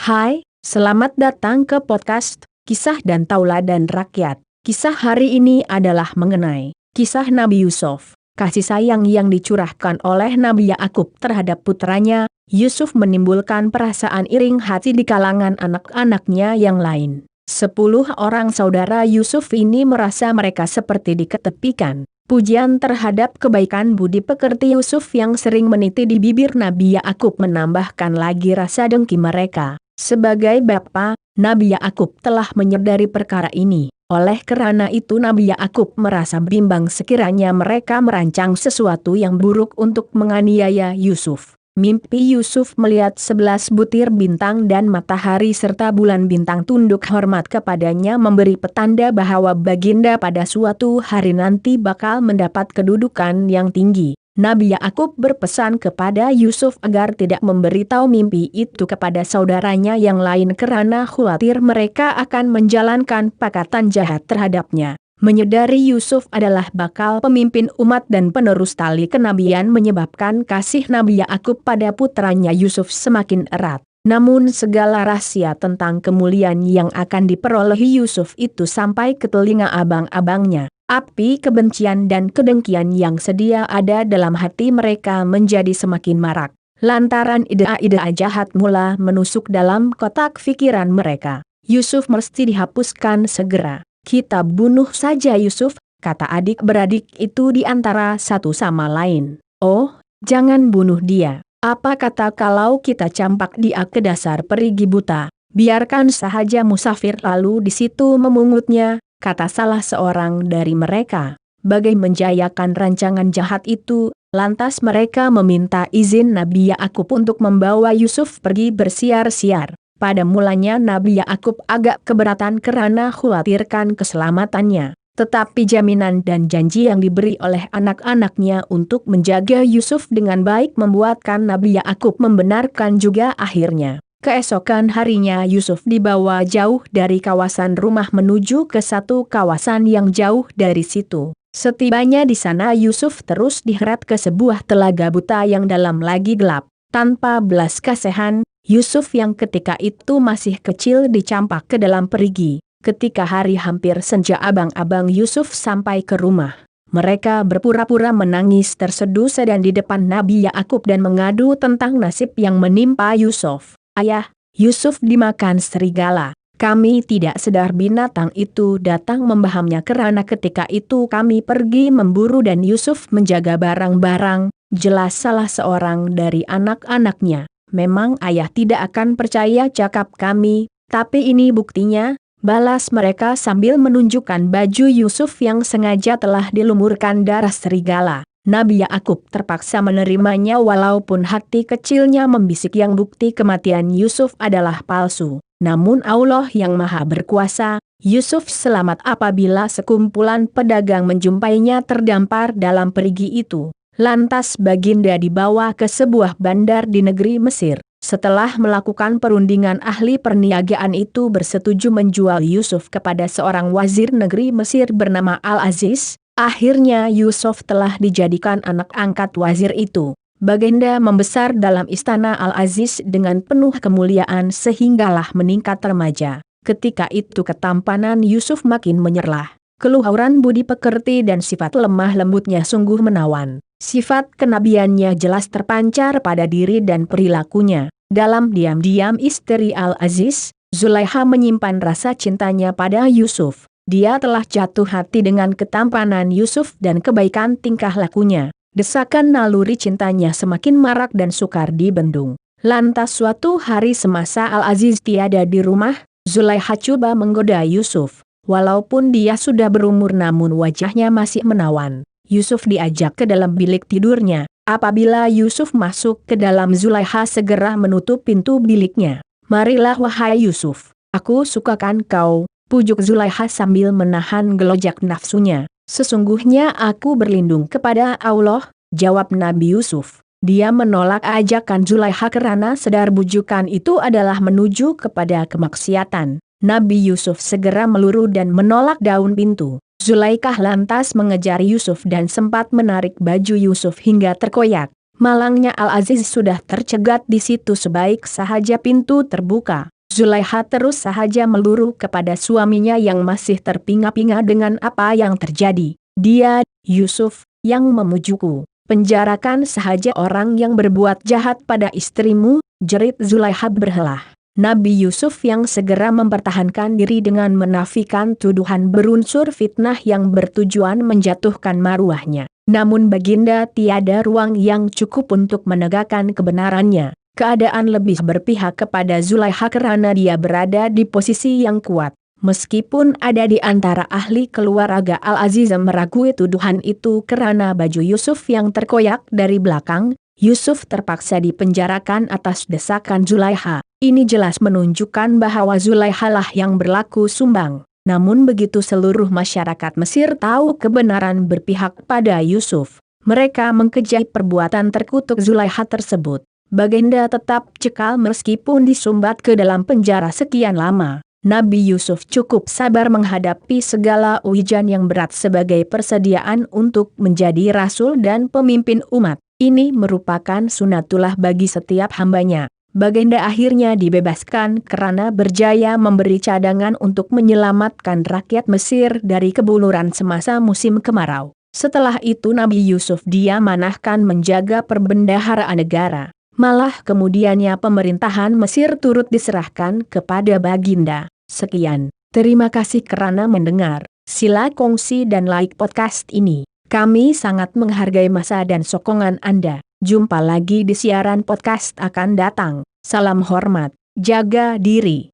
Hai, selamat datang ke podcast Kisah dan Tauladan Rakyat. Kisah hari ini adalah mengenai kisah Nabi Yusuf. Kasih sayang yang dicurahkan oleh Nabi Yakub terhadap putranya, Yusuf menimbulkan perasaan iring hati di kalangan anak-anaknya yang lain. 10 orang saudara Yusuf ini merasa mereka seperti diketepikan. Pujian terhadap kebaikan budi pekerti Yusuf yang sering meniti di bibir Nabi Yakub menambahkan lagi rasa dengki mereka. Sebagai bapa, Nabi Yakub telah menyadari perkara ini. Oleh karena itu Nabi Yakub merasa bimbang sekiranya mereka merancang sesuatu yang buruk untuk menganiaya Yusuf. Mimpi Yusuf melihat 11 butir bintang dan matahari serta bulan bintang tunduk hormat kepadanya memberi petanda bahwa baginda pada suatu hari nanti bakal mendapat kedudukan yang tinggi. Nabi Yakub berpesan kepada Yusuf agar tidak memberitahu mimpi itu kepada saudaranya yang lain karena khawatir mereka akan menjalankan pakatan jahat terhadapnya. Menyadari Yusuf adalah bakal pemimpin umat dan penerus tali kenabian menyebabkan kasih Nabi Yakub pada putranya Yusuf semakin erat. Namun segala rahasia tentang kemuliaan yang akan diperolehi Yusuf itu sampai ke telinga abang-abangnya. Api kebencian dan kedengkian yang sedia ada dalam hati mereka menjadi semakin marak. Lantaran ide-ide jahat mula menusuk dalam kotak pikiran mereka. Yusuf mesti dihapuskan segera. Kita bunuh saja Yusuf, kata adik-beradik itu di antara satu sama lain. Oh, jangan bunuh dia. Apa kata kalau kita campak dia ke dasar perigi buta? Biarkan sahaja musafir lalu di situ memungutnya, kata salah seorang dari mereka. Bagai menjayakan rancangan jahat itu, lantas mereka meminta izin Nabi Yakub untuk membawa Yusuf pergi bersiar-siar. Pada mulanya Nabi Yakub agak keberatan karena khawatirkan keselamatannya. Tetapi jaminan dan janji yang diberi oleh anak-anaknya untuk menjaga Yusuf dengan baik membuatkan Nabi Yakub membenarkan juga akhirnya. Keesokan harinya Yusuf dibawa jauh dari kawasan rumah menuju ke satu kawasan yang jauh dari situ. Setibanya di sana Yusuf terus diheret ke sebuah telaga buta yang dalam lagi gelap. Tanpa belas kasihan, Yusuf yang ketika itu masih kecil dicampak ke dalam perigi. Ketika hari hampir senja abang-abang Yusuf sampai ke rumah. Mereka berpura-pura menangis terseduh-sedan di depan Nabi Yakub dan mengadu tentang nasib yang menimpa Yusuf. Ayah, Yusuf dimakan serigala. Kami tidak sadar binatang itu datang membahamnya karena ketika itu kami pergi memburu dan Yusuf menjaga barang-barang. Jelas salah seorang dari anak-anaknya. Memang ayah tidak akan percaya cakap kami, tapi ini buktinya. Balas mereka sambil menunjukkan baju Yusuf yang sengaja telah dilumurkan darah serigala. Nabi Yakub terpaksa menerimanya walaupun hati kecilnya membisik yang bukti kematian Yusuf adalah palsu. Namun Allah yang maha berkuasa, Yusuf selamat apabila sekumpulan pedagang menjumpainya terdampar dalam perigi itu. Lantas baginda dibawa ke sebuah bandar di negeri Mesir. Setelah melakukan perundingan ahli perniagaan itu bersetuju menjual Yusuf kepada seorang wazir negeri Mesir bernama Al-Aziz, akhirnya Yusuf telah dijadikan anak angkat wazir itu. Baginda membesar dalam istana Al-Aziz dengan penuh kemuliaan sehinggalah meningkat remaja. Ketika itu ketampanan Yusuf makin menyerlah. Keluhuran budi pekerti dan sifat lemah lembutnya sungguh menawan. Sifat kenabiannya jelas terpancar pada diri dan perilakunya. Dalam diam-diam istri Al-Aziz, Zulaiha menyimpan rasa cintanya pada Yusuf. Dia telah jatuh hati dengan ketampanan Yusuf dan kebaikan tingkah lakunya. Desakan naluri cintanya semakin marak dan sukar dibendung. Lantas suatu hari semasa Al-Aziz tiada di rumah, Zulaiha coba menggoda Yusuf. Walaupun dia sudah berumur namun wajahnya masih menawan. Yusuf diajak ke dalam bilik tidurnya. Apabila Yusuf masuk ke dalam, Zulaiha segera menutup pintu biliknya. Marilah wahai Yusuf, aku sukakan kau, pujuk Zulaiha sambil menahan gelojak nafsunya. Sesungguhnya aku berlindung kepada Allah, jawab Nabi Yusuf. Dia menolak ajakan Zulaiha karena sadar bujukan itu adalah menuju kepada kemaksiatan. Nabi Yusuf segera meluru dan menolak daun pintu. Zulaikah lantas mengejar Yusuf dan sempat menarik baju Yusuf hingga terkoyak. Malangnya Al-Aziz sudah tercegat di situ sebaik sahaja pintu terbuka. Zulaikha terus saja meluru kepada suaminya yang masih terpinga-pinga dengan apa yang terjadi. Dia, Yusuf, yang memujuku. Penjarakan sahaja orang yang berbuat jahat pada istrimu, jerit Zulaikha berhelah. Nabi Yusuf yang segera mempertahankan diri dengan menafikan tuduhan berunsur fitnah yang bertujuan menjatuhkan maruahnya. Namun baginda tiada ruang yang cukup untuk menegakkan kebenarannya. Keadaan lebih berpihak kepada Zulaikha karena dia berada di posisi yang kuat. Meskipun ada di antara ahli keluarga Al-Aziz meragui tuduhan itu karena baju Yusuf yang terkoyak dari belakang, Yusuf terpaksa dipenjarakan atas desakan Zulaikha. Ini jelas menunjukkan bahwa Zulaikha lah yang berlaku sumbang. Namun begitu seluruh masyarakat Mesir tahu kebenaran berpihak pada Yusuf, mereka mengkeji perbuatan terkutuk Zulaikha tersebut. Baginda tetap cekal meskipun disumbat ke dalam penjara sekian lama. Nabi Yusuf cukup sabar menghadapi segala ujian yang berat sebagai persediaan untuk menjadi rasul dan pemimpin umat. Ini merupakan sunatullah bagi setiap hambanya. Baginda akhirnya dibebaskan karena berjaya memberi cadangan untuk menyelamatkan rakyat Mesir dari kebuluran semasa musim kemarau. Setelah itu Nabi Yusuf diamanahkan menjaga perbendaharaan negara. Malah kemudiannya pemerintahan Mesir turut diserahkan kepada baginda. Sekian, terima kasih karena mendengar. Sila kongsi dan like podcast ini. Kami sangat menghargai masa dan sokongan Anda. Jumpa lagi di siaran podcast akan datang. Salam hormat, jaga diri.